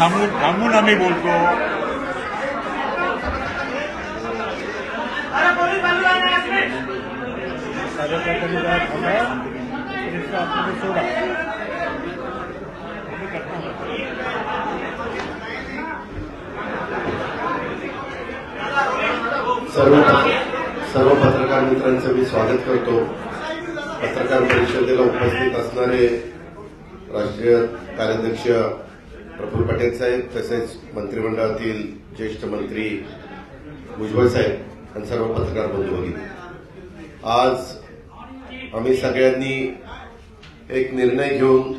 थांबून थांबून आम्ही बोलतो. सर्व पत्रकार मित्रांचं मी स्वागत करतो. पत्रकार परिषदेला उपस्थित असणारे राष्ट्रीय कार्याध्यक्ष प्रफुल्ल पटेल साहेब, तसेच मंत्रिमंडळातील ज्येष्ठ मंत्री भुजबळ साहेब आणि सर्व पत्रकार बंधू भगिनी, आज आम्ही सगळ्यांनी एक निर्णय घेऊन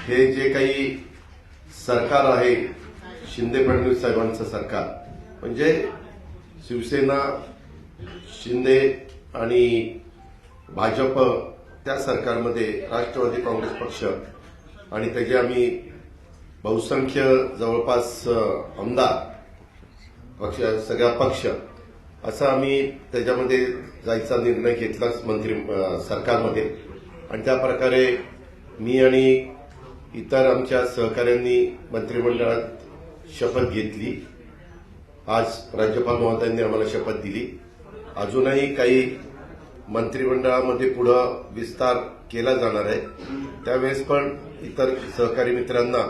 हे जे काही सरकार आहे, शिंदे फडणवीस साहेबांचं सरकार, म्हणजे शिवसेना, शिंदे आणि भाजप त्या सरकारमध्ये राष्ट्रवादी काँग्रेस पक्ष आणि त्याचे आम्ही बहुसंख्य जवळपास आमदार पक्ष, सगळा पक्ष, असा आम्ही त्याच्यामध्ये जायचा निर्णय घेतला सरकारमध्ये. आणि त्या प्रकारे मी आणि इतर आमच्या सहकाऱ्यांनी मंत्रिमंडळात शपथ घेतली. आज राज्यपाल महोदयांनी आम्हाला शपथ दिली. अजूनही काही मंत्रिमंडळामध्ये पुढे विस्तार केला जाणार आहे. त्यावेळेस पण इतर सहकारी मित्रांना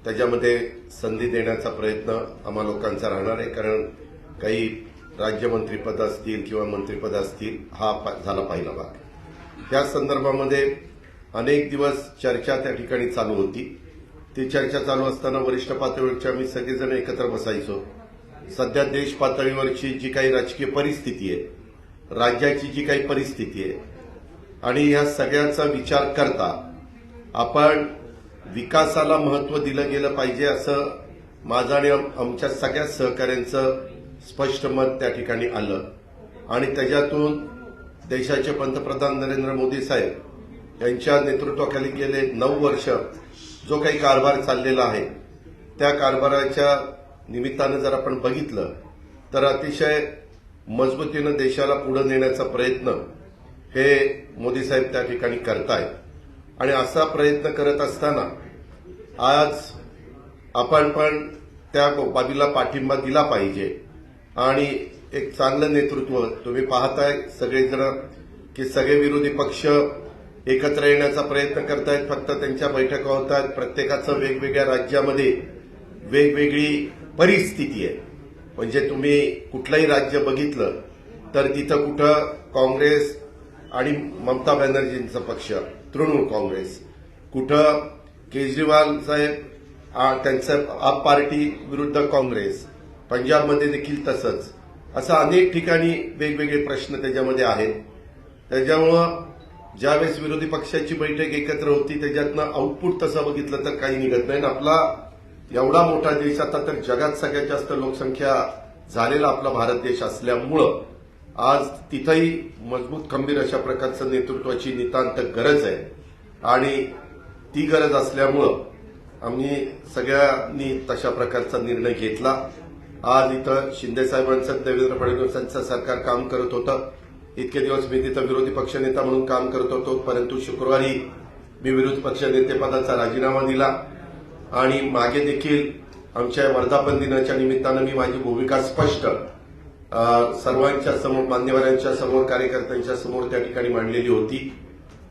त्याच्यामध्ये संधी देण्याचा प्रयत्न आम्हा लोकांचा राहणार आहे. कारण काही राज्यमंत्रीपद असतील किंवा मंत्रिपद असतील, हा झाला पहिला भाग. त्या संदर्भामध्ये अनेक दिवस चर्चा त्या ठिकाणी चालू होती. ती चर्चा चालू असताना वरिष्ठ पातळीवरची आम्ही सगळेजण एकत्र बसायचो. सध्या देश पातळीवरची जी काही राजकीय परिस्थिती आहे, राज्याची जी काही परिस्थिती आहे, आणि या सगळ्याचा विचार करता आपण विकासाला महत्व दिलं गेलं पाहिजे, असं माझं आणि आमच्या सगळ्या सहकाऱ्यांचं स्पष्ट मत त्या ठिकाणी आलं. आणि त्याच्यातून देशाचे पंतप्रधान नरेंद्र मोदी साहेब यांच्या नेतृत्वाखाली गेले 9 वर्ष जो काही कारभार चाललेला आहे, त्या कारभाराच्या निमित्तानं जर आपण बघितलं तर अतिशय मजबूतीनं देशाला पुढे नेण्याचा प्रयत्न हे मोदी साहेब त्या ठिकाणी करतायत. आणि असा प्रयत्न करत असताना आज आपण पण त्या बाबीला पाठिंबा दिला पाहिजे. आणि एक चांगलं नेतृत्व तुम्ही पाहताय सगळेजण की सगळे विरोधी पक्ष एकत्र येण्याचा प्रयत्न करतायत. फक्त त्यांच्या बैठका होत आहेत. प्रत्येकाचं वेगवेगळ्या राज्यामध्ये वेगवेगळी परिस्थिती आहे. म्हणजे तुम्ही कुठलंही राज्य बघितलं तर तिथं कुठं काँग्रेस आणि ममता बॅनर्जींचा पक्ष, तृणमूल काँग्रेस, कुठं केजरीवाल साहेब त्यांचं आप पार्टी विरुद्ध काँग्रेस, पंजाबमध्ये देखील तसंच, असं अनेक ठिकाणी वेगवेगळे प्रश्न त्याच्यामध्ये आहेत. त्याच्यामुळं ज्यावेळेस विरोधी पक्षाची बैठक एकत्र होती त्याच्यातनं आउटपुट तसं बघितलं तर काही निघत नाही. आपला एवढा मोठा देश, आता तर जगात सगळ्यात जास्त लोकसंख्या झालेला आपला भारत देश असल्यामुळं आज तिथंही मजबूत खंबीर अशा प्रकारचं नेतृत्वाची नितांत गरज आहे. आणि ती गरज असल्यामुळं आम्ही सगळ्यांनी तशा प्रकारचा निर्णय घेतला. आज इथं शिंदे साहेबांचं, देवेंद्र फडणवीसांचं सरकार काम करत होतं. इतके दिवस मी तिथं विरोधी पक्षनेता म्हणून काम करत होतो. परंतु शुक्रवारी मी विरोधी पक्षनेतेपदाचा राजीनामा दिला. आणि मागे देखील आमच्या वर्धापन दिनाच्या निमित्तानं मी माझी भूमिका स्पष्ट सर्वांच्या समोर, मान्यवरांच्या समोर, कार्यकर्त्यांच्या समोर त्या ठिकाणी मांडलेली होती.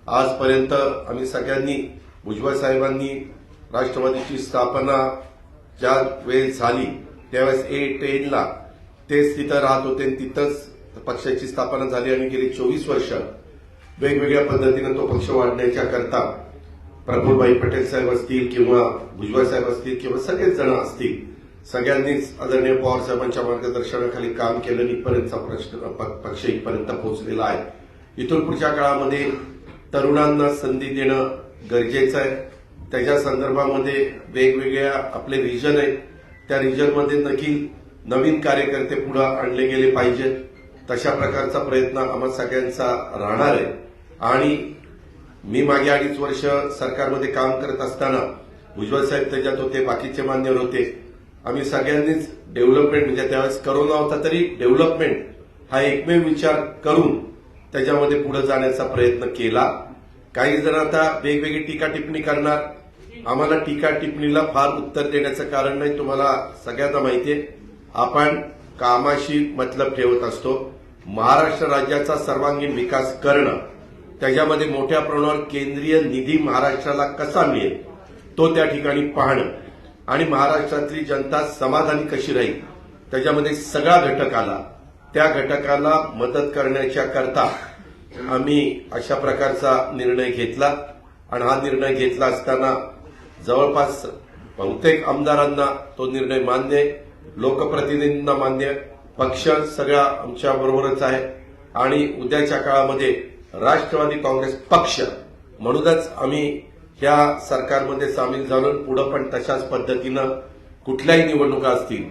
आजपर्यंत आम्ही सगळ्यांनी, भुजबळ साहेबांनी राष्ट्रवादीची स्थापना ज्या वेळेस झाली त्यावेळेस 10ला तेच तिथं राहत होते आणि तिथंच पक्षाची स्थापना झाली. आणि गेली 24 वर्ष वेगवेगळ्या पद्धतीनं तो पक्ष वाढण्याच्या करता प्रफुल्लभाई पटेल साहेब असतील किंवा भुजबळ साहेब असतील किंवा सगळेच जण असतील, सगळ्यांनीच आदरणीय पवार साहेबांच्या मार्गदर्शनाखाली काम केलं. इथपर्यंतचा पक्ष इथपर्यंत पोहोचलेला आहे. इथून पुढच्या काळामध्ये तरुणांना संधी देणं गरजेचं आहे. त्याच्या संदर्भामध्ये वेगवेगळ्या आपले रिजन आहेत, त्या रिजनमध्ये देखील नवीन कार्यकर्ते पुढे आणले गेले पाहिजेत. तशा प्रकारचा प्रयत्न आम्हा सगळ्यांचा राहणार आहे. आणि मी मागे 2.5 वर्ष सरकारमध्ये काम करत असताना भुजबळ साहेब त्याच्यात होते, बाकीचे मान्यवर होते. आम्ही सगळ्यांनीच डेव्हलपमेंट, म्हणजे त्यावेळेस करोना होता तरी डेव्हलपमेंट हा एकमेव विचार करून त्याच्यामध्ये पुढे जाण्याचा प्रयत्न केला. काही जण आता वेगवेगळी टीका टिप्पणी करणार आम्हाला टीका टिप्पणीला फार उत्तर देण्याचं कारण नाही. तुम्हाला सगळ्यांना माहितीये आपण कामाशी मतलब ठेवत असतो. महाराष्ट्र राज्याचा सर्वांगीण विकास करणं, त्याच्यामध्ये मोठ्या प्रमाणावर केंद्रीय निधी महाराष्ट्राला कसा मिळेल तो त्या ठिकाणी पाहणं आणि महाराष्ट्रातली जनता समाधानी कशी राहील त्याच्यामध्ये सगळा घटक आला. त्या घटकाला मदत करण्याच्या करता आम्ही अशा प्रकारचा निर्णय घेतला आणि हा निर्णय घेतला असताना जवळपास बहुतेक आमदारांना तो निर्णय मान्य आहे, लोकप्रतिनिधींना मान्य आहे, पक्ष सगळा आमच्या बरोबरच आहे आणि उद्याच्या काळामध्ये राष्ट्रवादी काँग्रेस पक्ष म्हणूनच आम्ही या सरकारमध्ये सामील झालो. पुढे पण तशाच पद्धतीनं कुठल्याही निवडणुका असतील,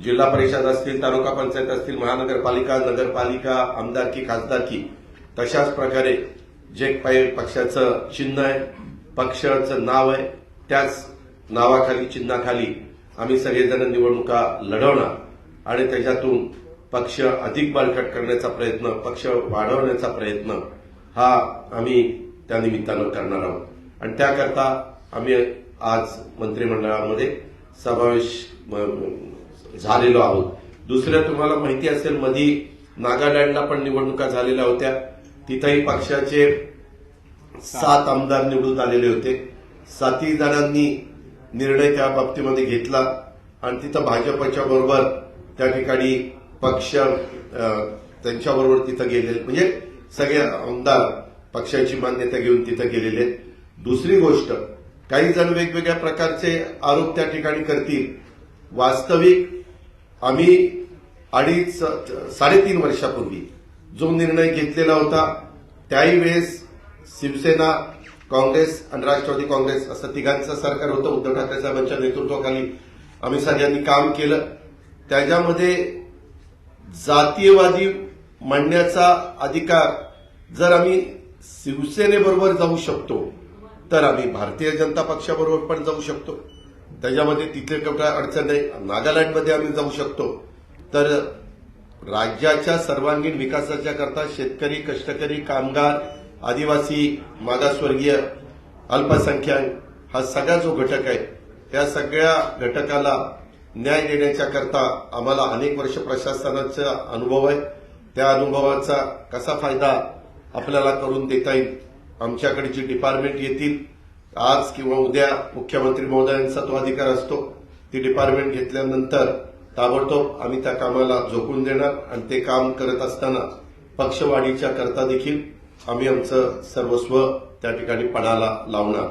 जिल्हा परिषद असतील, तालुका पंचायत असतील, महानगरपालिका, नगरपालिका, आमदारकी, खासदारकी, तशाच प्रकारे जे काही पक्षाचं चिन्ह आहे, पक्षाचं नाव आहे, त्याच नावाखाली चिन्हाखाली आम्ही सगळेजण निवडणुका लढवणार आणि त्याच्यातून पक्ष अधिक बळकट करण्याचा प्रयत्न, पक्ष वाढवण्याचा प्रयत्न हा आम्ही त्या निमित्तानं करणार आहोत. आणि त्याकरता आम्ही आज मंत्रिमंडळामध्ये समावेश झालेलो आहोत. दुसरं तुम्हाला माहिती असेल, मधी नागालँडला पण निवडणुका झालेल्या होत्या. तिथंही पक्षाचे 7 आमदार निवडून आलेले होते. 7 जणांनी निर्णय त्या बाबतीमध्ये घेतला आणि तिथं भाजपच्या बरोबर त्या ठिकाणी पक्ष त्यांच्याबरोबर तिथं गेले, म्हणजे सगळे आमदार पक्षाची मान्यता घेऊन तिथं गेलेले आहेत. दुसरी गोष्ट, काही जण वेगवेगळ्या प्रकारचे आरोप त्या ठिकाणी करतील. वास्तविक आम्ही 3.5 वर्षापूर्वी जो निर्णय घेतलेला होता त्याही वेळेस शिवसेना, काँग्रेस आणि राष्ट्रवादी काँग्रेस असं तिघांचं सरकार होतं. उद्धव ठाकरे साहेबांच्या नेतृत्वाखाली आम्ही सगळ्यांनी काम केलं. त्याच्यामध्ये जातीयवादी म्हणण्याचा अधिकार जर आम्ही शिवसेनेबरोबर जाऊ शकतो तर आम्ही भारतीय जनता पक्षाबरोबर पण जाऊ शकतो. त्याच्यामध्ये तिथे काय अडचण नाही. नागालँडमध्ये आम्ही जाऊ शकतो. तर राज्याच्या सर्वांगीण विकासाच्या करता शेतकरी, कष्टकरी, कामगार, आदिवासी, मागासवर्गीय, अल्पसंख्याक हा सगळा जो घटक आहे त्या सगळ्या घटकाला न्याय देण्याच्या करता आम्हाला अनेक वर्ष प्रशासनाचा अनुभव आहे. त्या अनुभवाचा कसा फायदा आपल्याला करून देता येईल, आमच्याकडे जी डिपार्टमेंट येतील आज किंवा उद्या मुख्यमंत्री महोदयांचा तो अधिकार असतो. ती डिपार्टमेंट घेतल्यानंतर ताबडतोब आम्ही त्या कामाला झोकून देणार आणि ते काम करत असताना पक्षवाढीच्या करता देखील आम्ही आमचं सर्वस्व त्या ठिकाणी पणाला लावणार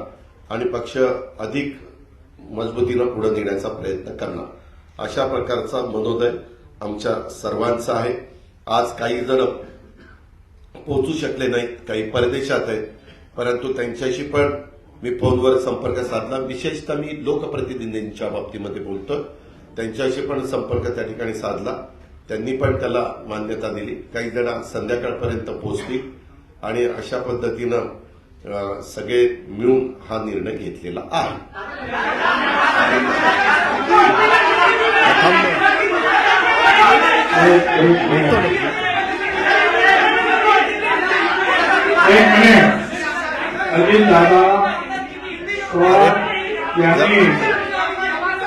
आणि पक्ष अधिक मजबूतीनं पुढे नेण्याचा प्रयत्न करणार. अशा प्रकारचा मनोदय आमच्या सर्वांचा आहे. आज काही जण पोहोचू शकले नाहीत, काही परदेशात आहेत, परंतु त्यांच्याशी पण मी फोनवर संपर्क साधला. विशेषतः मी लोकप्रतिनिधींच्या बाबतीमध्ये बोलतोय, त्यांच्याशी पण संपर्क त्या ठिकाणी साधला. त्यांनी पण त्याला मान्यता दिली. काही जण आज संध्याकाळपर्यंत पोहोचतील आणि अशा पद्धतीनं सगळे मिळून हा निर्णय घेतलेला आहे.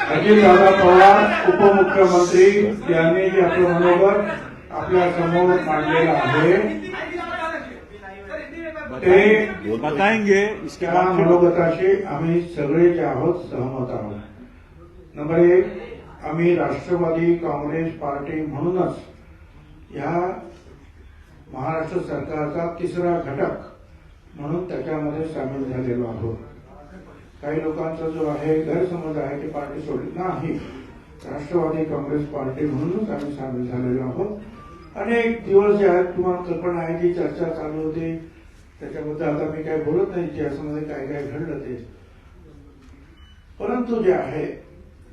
अजितदादा पवार उपमुख्यमंत्री यांनी जे आपलं मनोगत आपल्या समोर मांडलेलं आहे ते बताएंगे. त्या मनोगताशी आम्ही सगळे जे आहोत सहमत आहोत. नंबर 1, आम्ही राष्ट्रवादी काँग्रेस पार्टी म्हणूनच ह्या महाराष्ट्र सरकारचा तिसरा घटक म्हणून त्याच्यामध्ये सामील झालेलो आहोत. काही लोकांचा जो आहे गैरसमज आहे की पार्टी सोडली नाही, राष्ट्रवादी काँग्रेस पार्टी म्हणूनच आम्ही सामील झालेलो आहोत. अनेक दिवस जे आहेत तुम्हाला कल्पना आहे की चर्चा चालू होती, त्याच्याबद्दल आता मी काही बोलत नाही इतिहासामध्ये काय काय घडलं ते. परंतु जे आहे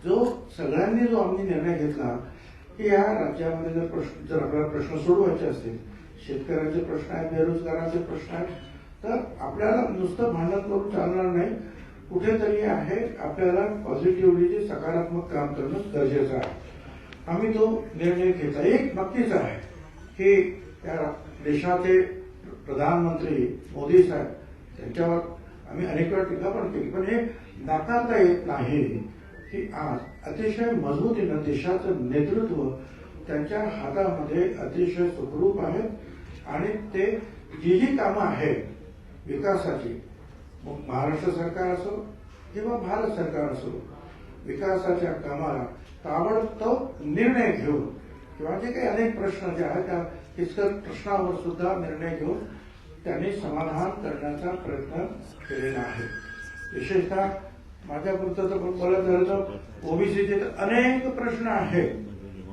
जो सगळ्यांनी जो आम्ही निर्णय घेतला की या राज्यामध्ये जर आपल्याला प्रश्न सोडवायचे असतील, शेतकऱ्यांचे प्रश्न आहेत, बेरोजगारांचे प्रश्न आहेत, तर आपल्याला नुसतं भांडण करून चालणार नाही. कुठेतरी आहे आपल्याला पॉझिटिव्हली सकारात्मक काम करणं गरजेचं आहे. आम्ही तो निर्णय घेतला. एक नक्कीच आहे की या देशाचे प्रधानमंत्री मोदी साहेब त्यांच्यावर आम्ही अनेक वेळा टीका पण केली, पण हे नाकारता येत नाही की आज अतिशय मजबूतीनं देशाचं नेतृत्व त्यांच्या हातामध्ये अतिशय सुखरूप आहे आणि ते जी जी कामं आहेत विकासाची, मग महाराष्ट्र सरकार असो किंवा भारत सरकार असो, विकासाच्या कामाला ताबडतोब निर्णय घेऊन किंवा जे काही अनेक प्रश्न जे आहेत त्या फिस्कल प्रश्नावर सुद्धा निर्णय घेऊन त्यांनी समाधान करण्याचा प्रयत्न केलेला आहे. विशेषतः माझ्यापुरतं तर बोलत झालं तर ओबीसीचे तर अनेक प्रश्न आहेत,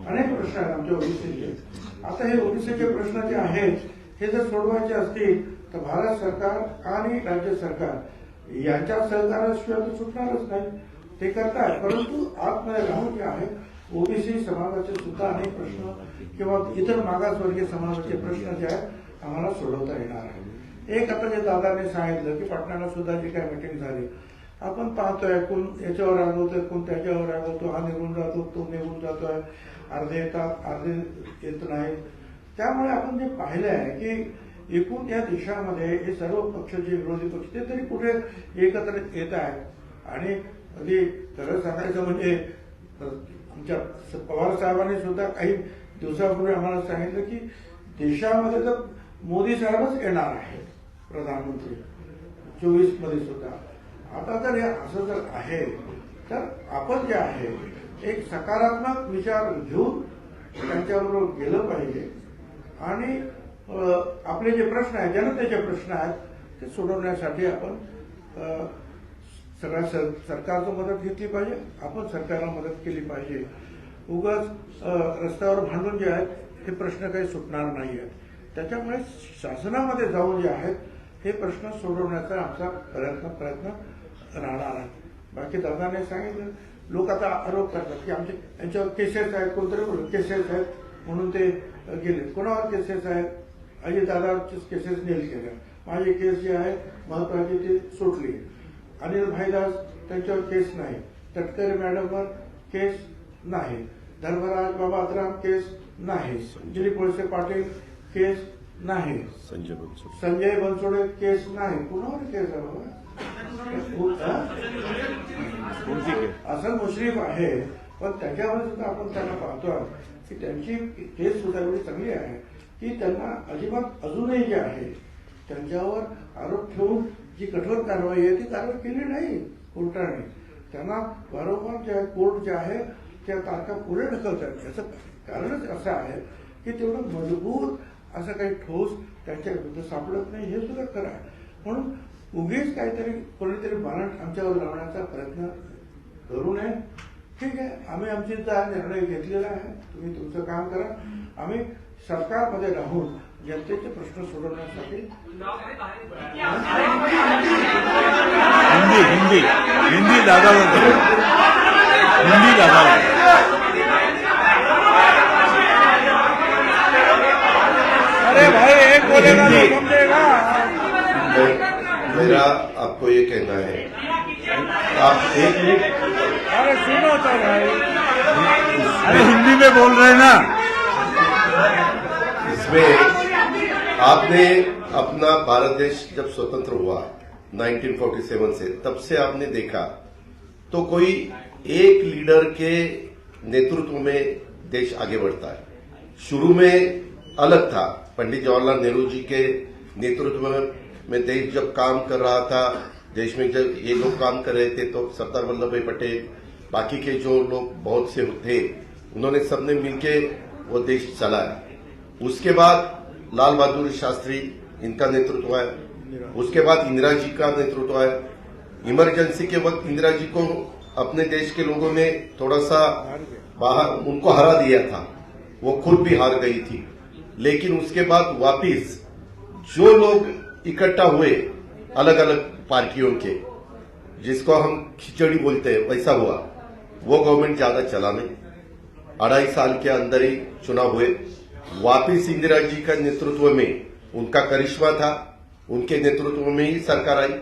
अनेक प्रश्न आहेत आमच्या ओबीसीचे. आता हे ओबीसीचे प्रश्न जे आहेत हे जर सोडवायचे असतील तर भारत सरकार आणि राज्य सरकार यांच्या सहकाराशिवाय तर सुटणारच नाही. ते करताय, परंतु आतमध्ये राहून जे आहे ओबीसी समाजाचे सुद्धा अनेक प्रश्न किंवा इतर मागासवर्गीय समाजाचे प्रश्न जे आहेत आम्हाला सोडवता येणार आहे. एक आता जे दादाने सांगितलं की पाटण्याला सुद्धा जी काही मीटिंग झाली, आपण पाहतोय कोण याच्यावर रागवतोय, कोण त्याच्यावर रागवतो, हा निघून जातो, तो निघून जातोय, अर्धे येतात अर्धे येत नाही. त्यामुळे आपण जे पाहिलं आहे की एकूण या देशामध्ये हे सर्व पक्ष जे विरोधी पक्ष ते तरी कुठे एकत्र येत आहेत. आणि अगदी खरं सांगायचं म्हणजे आमच्या पवार साहेबांनी सुद्धा काही दिवसापूर्वी आम्हाला सांगितलं की देशामध्ये तर मोदी साहेबच येणार आहे प्रधानमंत्री 24 मध्ये सुद्धा. आता जर हे असं जर आहे तर आपण जे आहे एक सकारात्मक विचार घेऊन त्यांच्याबरोबर गेलं पाहिजे आणि आपले जे प्रश्न आहेत, जनतेचे प्रश्न आहेत ते सोडवण्यासाठी आपण सगळ्या सरकारचं मदत घेतली पाहिजे, आपण सरकारला मदत केली पाहिजे. उगाच रस्त्यावर भांडून जे आहेत हे प्रश्न काही सुटणार नाही आहेत. त्याच्यामुळे शासनामध्ये जाऊन जे आहेत हे प्रश्न सोडवण्याचा आमचा प्रयत्न राहणार आहे. बाकी दादाने सांगितलं, लोक आता आरोप करतात की आमचे यांच्यावर केसेस आहेत, कोणतरी केसेस आहेत म्हणून ते गेले. कोणावर केसेस आहेत? अजित दादावरचीच केसेस नील केल्या. माझी केस जी आहे महत्वाची ती सुटली. अनिल भाईदास त्यांच्यावर केस नाही, तटकरे मॅडमवर केस नाही, धर्मराज बाबाराम केस नाही, दिलीप वळसे पाटील केस नाही, संजय बनसोडे केस नाही. कुणावर केस आहे बाबा? असं मुश्रीफ आहे, पण त्याच्यावर सुद्धा आपण त्यांना पाहतो की त्यांची केस सुद्धा एवढी चांगली आहे की त्यांना अजिबात अजूनही जे आहे त्यांच्यावर आरोप ठेवून जी कठोर कारवाई आहे ती कारवाई केली नाही कोर्टाने. त्यांना वारंवार जे कोर्ट जे आहे त्या तारखा पुढे ढकलतात. याचं कारणच असं आहे की तेवढं मजबूत असं काही ठोस त्यांच्या विरुद्ध सापडत नाही, हे सुद्धा खरं आहे. म्हणून उगीच काहीतरी कोणीतरी बाणट आमच्यावर लावण्याचा प्रयत्न करू नये. ठीक आहे, आम्ही आमची निर्णय घेतलेला आहे, तुम्ही तुमचं काम करा. आम्ही सरकारमध्ये राहून जनतेचे प्रश्न सोडवण्यासाठी हिंदी दादा अरे भाई एक बोलेगा तो समझेगा. मेरा आपको ये कहना है, आप एक अरे सुनो तो भाई, अरे हिंदी में बोल रहे हैं ना. इसमें आपने अपना भारत देश जब स्वतंत्र हुआ 1947 से, तब से आपने देखा तो कोई एक लीडर के नेतृत्व में देश आगे बढ़ता है. शुरू में अलग था, पंडित जवाहरलाल नेहरू जी के नेतृत्व में देश जब काम कर रहा था, देश में जब ये लोग काम कर रहे थे तो सरदार वल्लभ भाई पटेल, बाकी के जो लोग बहुत से थे, उन्होंने सबने मिलके वो देश चलाया. उसके बाद लाल बहादुर शास्त्री, इनका नेतृत्व है. उसके बाद इंदिरा जी का नेतृत्व है. इमरजेंसी के वक्त इंदिरा जी को अपने देश के लोगों ने थोड़ा सा बाहर उनको हरा दिया था, वो खुद भी हार गई थी. लेकिन उसके बाद वापिस जो लोग इकट्ठा हुए अलग अलग पार्टियों के, जिसको हम खिचड़ी बोलते हैं, वैसा हुआ. वो गवर्नमेंट ज्यादा चला नहीं, 2.5 साल के अंदर ही चुनाव हुए. वापिस इंदिरा जी का नेतृत्व में उनका करिश्मा था, उनके नेतृत्व में ही सरकार आई.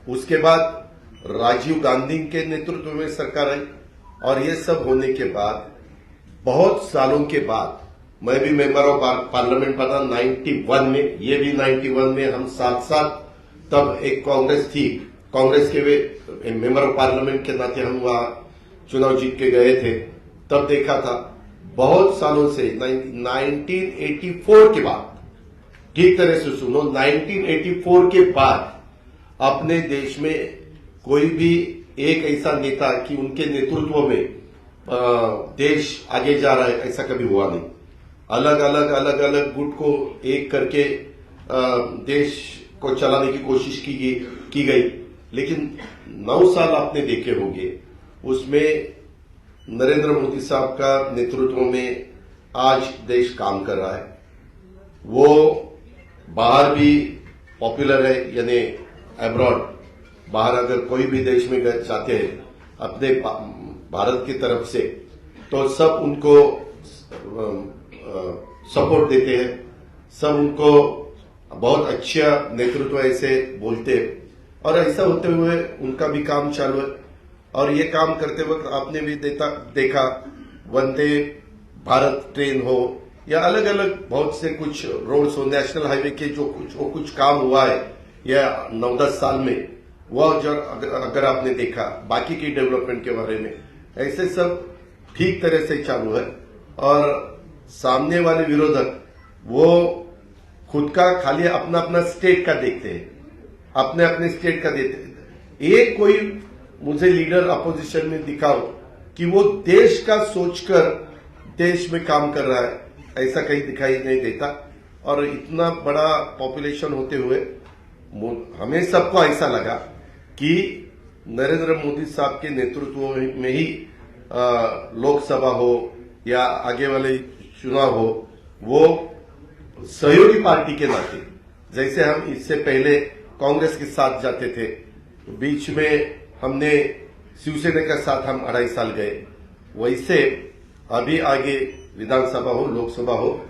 उसके बाद राजीव गांधी के नेतृत्व में सरकार आई. और ये सब होने के बाद बहुत सालों के बाद मैं भी मेंबर ऑफ पार्लियामेंट बना 91 में, ये भी 91 में, हम साथ साथ तब एक कांग्रेस थी कांग्रेस के वे मेंबर ऑफ पार्लियामेंट के नाते हम वहां चुनाव जीत के गए थे, तब देखा था बहुत सालों से 1984 के बाद, ठीक तरह से सुनो, 1984 के बाद अपने देश में कोई भी एक ऐसा नेता कि उनके नेतृत्व में देश आगे जा रहा है, ऐसा कभी हुआ नहीं। अलग अलग गुट को एक करके देश को चलाने की कोशिश की गई, लेकिन 9 साल आपने देखे होंगे, उसमें नरेंद्र मोदी साहब का नेतृत्व में आज देश काम कर रहा है। वो बाहर भी पॉपुलर है, यानी अब्रॉड, बाहर अगर कोई भी देश में जाते हैं अपने भारत की तरफ से, तो सब उनको सपोर्ट देते हैं, सब उनको बहुत अच्छा नेतृत्व ऐसे बोलते हैं, और ऐसा होते हुए उनका भी काम चालू है। और ये काम करते वक्त आपने भी देखा वंदे भारत ट्रेन हो या अलग अलग बहुत से कुछ रोड्स हो, नेशनल हाईवे के जो कुछ काम हुआ है या 9-10 साल में, वह जो अगर आपने देखा बाकी की डेवलपमेंट के बारे में, ऐसे सब ठीक तरह से चालू है। और सामने वाले विरोधक वो खुद का खाली अपना अपना स्टेट का देखते हैं, अपने अपने स्टेट का देखते हैं। एक कोई मुझे लीडर अपोजिशन में दिखाओ कि वो देश का सोचकर देश में काम कर रहा है, ऐसा कहीं दिखाई नहीं देता। और इतना बड़ा पॉपुलेशन होते हुए हमें सबको ऐसा लगा कि नरेंद्र मोदी साहब के नेतृत्व में ही लोकसभा हो या आगे वाले चुनाव हो, वो सहयोगी पार्टी के नाते, जैसे हम इससे पहले कांग्रेस के साथ जाते थे, बीच में हमने शिवसेना के साथ हम 2.5 साल गए, वैसे अभी आगे विधानसभा हो, लोकसभा हो,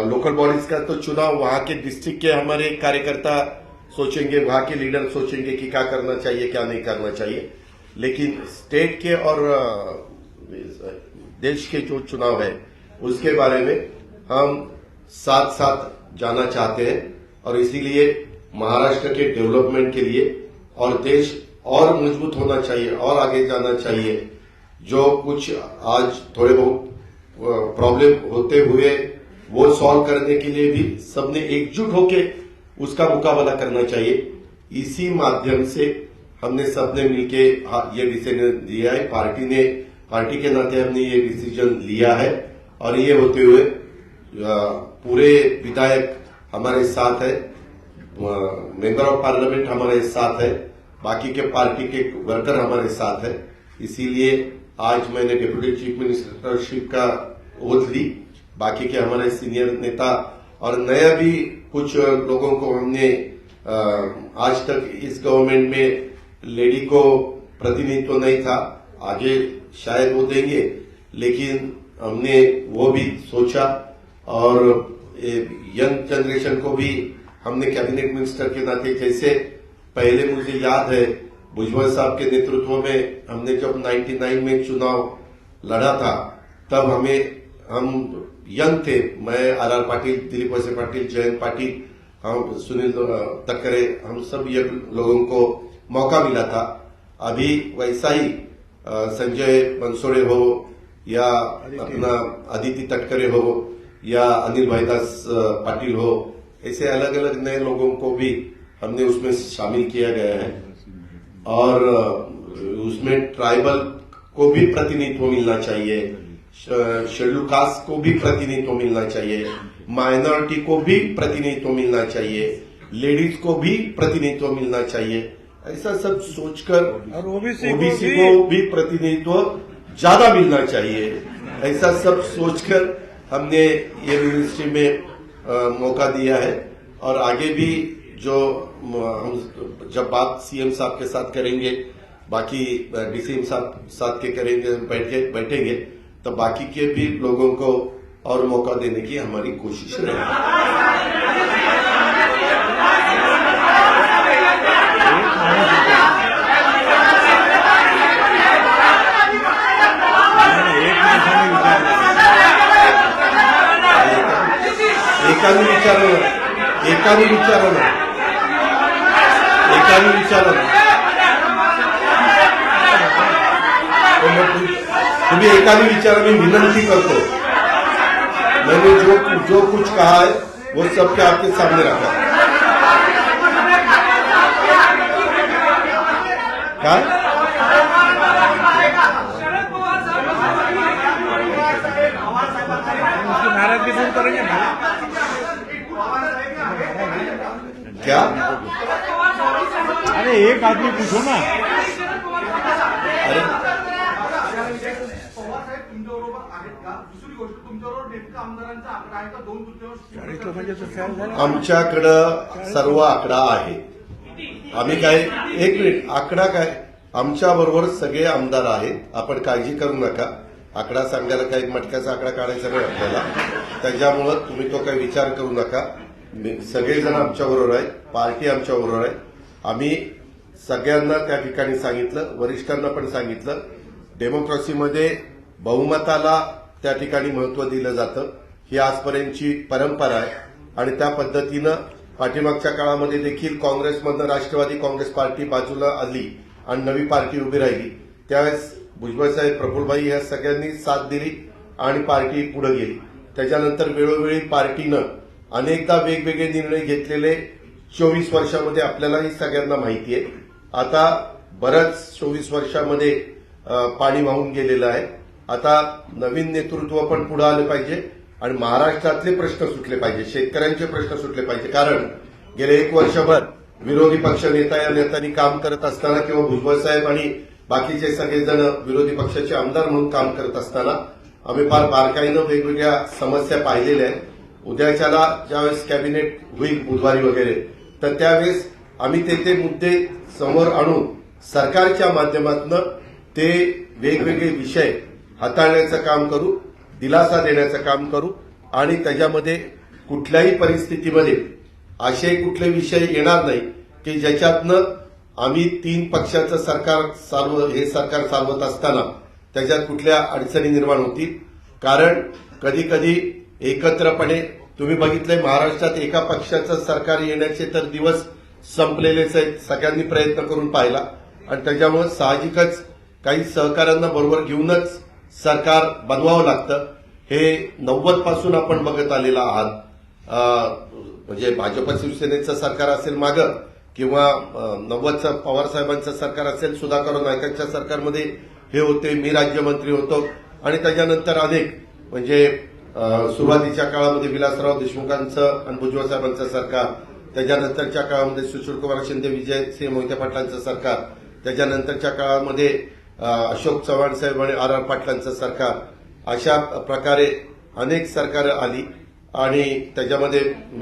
लोकल बॉडीज का तो चुनाव वहां के डिस्ट्रिक्ट के हमारे कार्यकर्ता सोचेंगे, वहां के लीडर सोचेंगे कि क्या करना चाहिए क्या नहीं करना चाहिए, लेकिन स्टेट के और देश के जो चुनाव है उसके बारे में हम साथ साथ जाना चाहते हैं। और इसीलिए महाराष्ट्र के डेवलपमेंट के लिए और देश और मजबूत होना चाहिए और आगे जाना चाहिए। जो कुछ आज थोड़े बहुत प्रॉब्लम होते हुए वो सॉल्व करने के लिए भी सबने एकजुट होके उसका मुकाबला करना चाहिए। इसी माध्यम से हमने सबने मिलके ये डिसीजन लिया है, पार्टी के नाते हमने ये डिसीजन लिया है। और ये होते हुए पूरे विधायक हमारे साथ है, मेंबर ऑफ पार्लियामेंट हमारे साथ है, बाकी के पार्टी के वर्कर हमारे साथ है। इसीलिए आज मैंने डिप्यूटी चीफ मिनिस्टरशिप का ओथ ली। बाकी के हमारे सीनियर नेता और नया भी कुछ लोगों को हमने आज तक इस गवर्नमेंट में लेडी को प्रतिनिधित्व नहीं था, आगे शायद वो देंगे, लेकिन हमने वो भी सोचा और यंग जनरेशन को भी हमने कैबिनेट मिनिस्टर के नाते, जैसे पहले मुझे याद है भुजबल साहब के नेतृत्व में हमने जब 99 में चुनाव लड़ा था, तब हम यंग थे, मैं आर पाटिल, दिलीप वळसे पाटिल, जयंत पाटिल, हम सुनील तटकरे, हम सब ये लोगों को मौका मिला था। अभी वैसा ही संजय बनसोड़े हो या अपना अदिति तटकरे हो या अनिल भाईदास पाटिल हो, ऐसे अलग अलग नए लोगों को भी हमने उसमें शामिल किया गया है। और उसमें ट्राइबल को भी प्रतिनिधित्व मिलना चाहिए, शेड्यूल कास्ट को भी प्रतिनिधित्व मिलना चाहिए, माइनॉरिटी को भी प्रतिनिधित्व मिलना चाहिए, लेडीज को भी प्रतिनिधित्व मिलना चाहिए। ऐसा सब सोचकर और ओबीसी को भी प्रतिनिधित्व ज्यादा मिलना चाहिए, ऐसा सब सोचकर हमने ये मिनिस्ट्री में मौका दिया है। और आगे भी जो हम जब बात सीएम साहब के साथ करेंगे, बाकी डीसीएम साहब साथ के करेंगे, बैठेंगे, तो बाकी के भी लोगों को और मौका देने की हमारी कोशिश रहेगी। एकाने विचारलं तुम्ही एकाने विचारा, मी विनंती करतो, मैंने जो कुछ कहा है वो सबके आपके सामने रखा। काय नाराजगी दूर करेंगे ना। क्या? अरे एक आदमी पूछो ना। अरे आमच्याकडं सर्व आकडा आहे। आम्ही काय, एक मिनिट, आकडा काय, आमच्या बरोबर सगळे आमदार आहेत, आपण काळजी करू नका। आकडा सांगायला काही मटक्याचा आकडा काढायचा नाही आपल्याला, त्याच्यामुळं तुम्ही तो काही विचार करू नका। सगळेजण आमच्या बरोबर आहेत, पार्टी आमच्या बरोबर आहे। आम्ही सगळ्यांना त्या ठिकाणी सांगितलं, वरिष्ठांना पण सांगितलं, डेमोक्रेसीमध्ये बहुमताला त्या ठिकाणी महत्व दिलं जातं, ही आजपर्यंतची परंपरा आहे आणि त्या पद्धतीनं पाठीमागच्या काळामध्ये देखील काँग्रेसमधनं राष्ट्रवादी काँग्रेस पार्टी बाजूला आली आणि नवी पार्टी उभी राहिली, त्यावेळेस भुजबळसाहेब, प्रफुल्लभाई या सगळ्यांनी साथ दिली आणि पार्टी पुढे गेली। त्याच्यानंतर वेळोवेळी पार्टीनं अनेकदा वेगवेगळे निर्णय घेतलेले 24 वर्षामध्ये आपल्यालाही सगळ्यांना माहिती आहे। आता बरंच 24 वर्षामध्ये पाणी वाहून गेलेलं आहे। आता नवीन नेतृत्व पण पुढे आलं पाहिजे आणि महाराष्ट्रातले प्रश्न सुटले पाहिजे, शेतकऱ्यांचे प्रश्न सुटले पाहिजे। कारण गेले 1 वर्षभर विरोधी पक्ष नेता या नेत्यांनी काम करत असताना किंवा भुजबळ साहेब आणि बाकीचे सगळेजण विरोधी पक्षाचे आमदार म्हणून काम करत असताना आम्ही फार बारकाईनं वेगवेगळ्या समस्या पाहिलेल्या आहेत। उद्याच्याला ज्यावेळेस कॅबिनेट होईल बुधवारी वगैरे, तर त्यावेळेस आम्ही ते मुद्दे समोर आणून सरकारच्या माध्यमातून ते वेगवेगळे विषय हाताळण्याचं काम करू, दिलासा देण्याचं काम करू आणि त्याच्यामध्ये कुठल्याही परिस्थितीमध्ये असे कुठले विषय येणार नाही की ज्याच्यातनं आम्ही 3 पक्षाचं सरकार हे सरकार चालवत असताना त्याच्यात कुठल्या अडचणी निर्माण होतील। कारण कधी कधी एकत्रपणे तुम्ही बघितलंय, महाराष्ट्रात एका पक्षाचं सरकार येण्याचे तर दिवस संपलेलेच आहेत, सगळ्यांनी प्रयत्न करून पाहिला आणि त्याच्यामुळे साहजिकच काही सहकाऱ्यांना बरोबर घेऊनच सरकार बनवावं लागतं। हे 90 पासून आपण बघत आलेलं आहात, म्हणजे भाजप शिवसेनेचं सरकार असेल मागं किंवा 90चं पवार साहेबांचं सरकार असेल, सुधाकर नायकांच्या सरकारमध्ये हे होते, मी राज्यमंत्री होतो आणि त्याच्यानंतर अनेक म्हणजे सुरुवातीच्या काळामध्ये विलासराव देशमुखांचं आणि भुजबळ साहेबांचं सरकार, त्याच्यानंतरच्या काळामध्ये सुशीलकुमार शिंदे, विजयसिंह मोहिते पाटलांचं सरकार, त्याच्यानंतरच्या काळामध्ये अशोक चव्हाण साहेब आणि आर पाटलांचं सरकार, अशा प्रकारे अनेक सरकार आली आणि त्याच्यामध्ये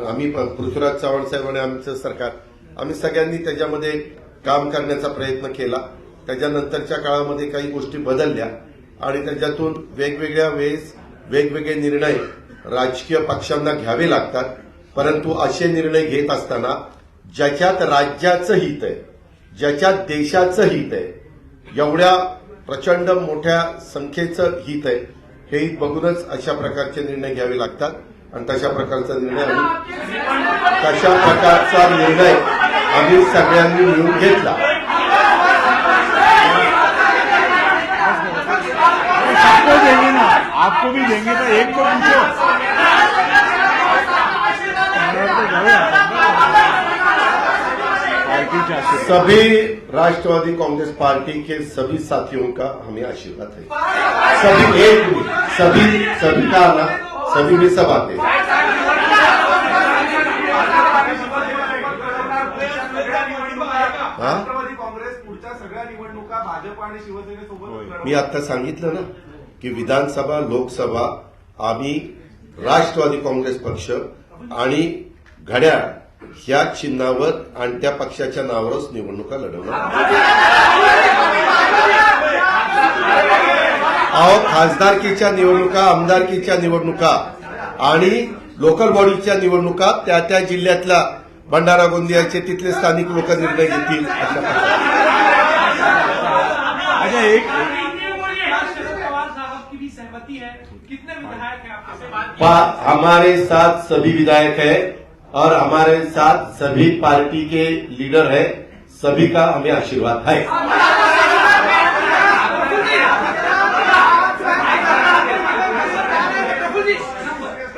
आम्ही पृथ्वीराज चव्हाण साहेब आणि आमचं सरकार, आम्ही सगळ्यांनी त्याच्यामध्ये काम करण्याचा प्रयत्न केला। त्याच्यानंतरच्या काळामध्ये काही गोष्टी बदलल्या आणि त्याच्यातून वेगवेगळ्या वेळेस वेगवेगळे निर्णय राजकीय पक्षांना घ्यावे लागतात, परंतु असे निर्णय घेत असताना ज्याच्यात राज्याचं हित आहे, ज्याच्यात देशाचं हित आहे, एवढ्या प्रचंड मोठ्या संख्येचं हित आहे, हे हित बघूनच अशा प्रकारचे निर्णय घ्यावे लागतात आणि तशा प्रकारचा निर्णय आम्ही सगळ्यांनी मिळून घेतला। सबको देंगे ना, आपको भी देंगे तो एक को पूछो। सभी राष्ट्रवादी कांग्रेस पार्टी के सभी साथियों का हमें आशीर्वाद है। सभी एक में, सभी का ना, सभी में सब आते हैं। राष्ट्रवादी काँग्रेस पुढच्या सगळ्या निवडणुका भाजप आणि शिवसेनेसोबत, मी आता सांगितलं ना की विधानसभा, लोकसभा आम्ही राष्ट्रवादी काँग्रेस पक्ष आणि घड्याळ ह्या चिन्हावर आणि त्या पक्षाच्या नावावरच निवडणुका लढवणार। अहो, खासदारकीच्या निवडणुका, आमदारकीच्या निवडणुका आणि लोकल बॉडीच्या निवडणुका त्या त्या जिल्ह्यातल्या भंडारा गोंदियाचे तिथले स्थानिक लोक निर्णय घेतील। अशा अच्छा, एक हमारे साथ सभी विधायक है और हमारे साथ सभी पार्टी के लीडर है, सभी का हमें आशीर्वाद है।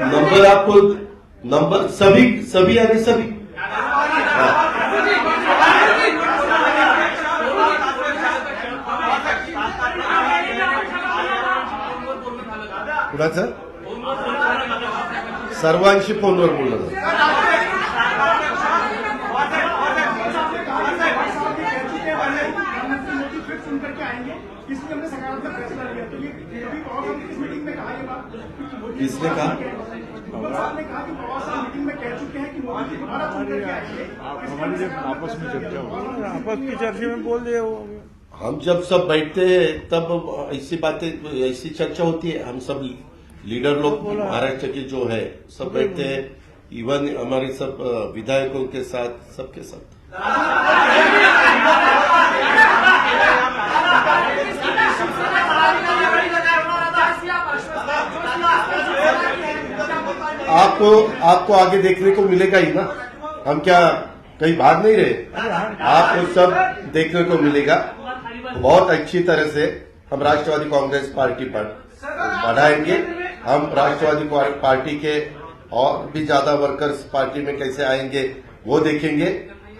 नंबर आपको नंबर सभी यानी सभी कुणाचं सर्वांशी फोनवर बोललं जातं. इसलिए हमने सकारात्मक फैसला लिया. तो ये कभी पवार साहब ने इस मीटिंग में कहा ये बात? किसने कहा? पवार साहब ने कहा कि पवार साहब मीटिंग में कह चुके हैं कि मोदी जी दोबारा चुन करके आएंगे. हमारी जब आपस में चर्चा हुई, आपस की चर्चा में बोल दिया वो. हम जब सब बैठते हैं तब ऐसी बातें ऐसी चर्चा होती है. हम सब लीडर लोग महाराष्ट्र के जो है सब बैठते हैं, इवन हमारे सब विधायकों के साथ सबके साथ. आपको आगे देखने को मिलेगा ही ना. हम क्या कहीं भाग नहीं रहे. आपको सब देखने को मिलेगा. बहुत अच्छी तरह से हम राष्ट्रवादी कांग्रेस पार्टी पर बढ़ाएंगे. हम राष्ट्रवादी पार्टी के और भी ज्यादा वर्कर्स पार्टी में कैसे आएंगे वो देखेंगे.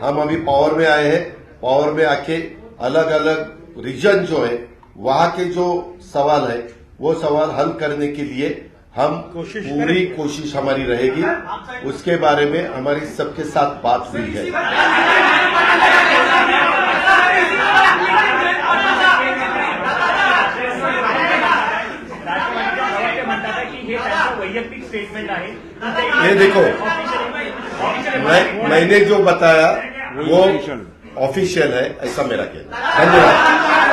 हम अभी पावर में आए हैं. पावर में आके अलग अलग रीजन जो है वहां के जो सवाल है वो सवाल हल करने के लिए हम पूरी कोशिश हमारी रहेगी. उसके बारे में हमारी सबके साथ बात हुई है. वैयक्तिक स्टेटमेंट आहे. ये देखो मैंने जो बताया वो ऑफिशियल है ऐसा मेरा कहना. धन्यवाद.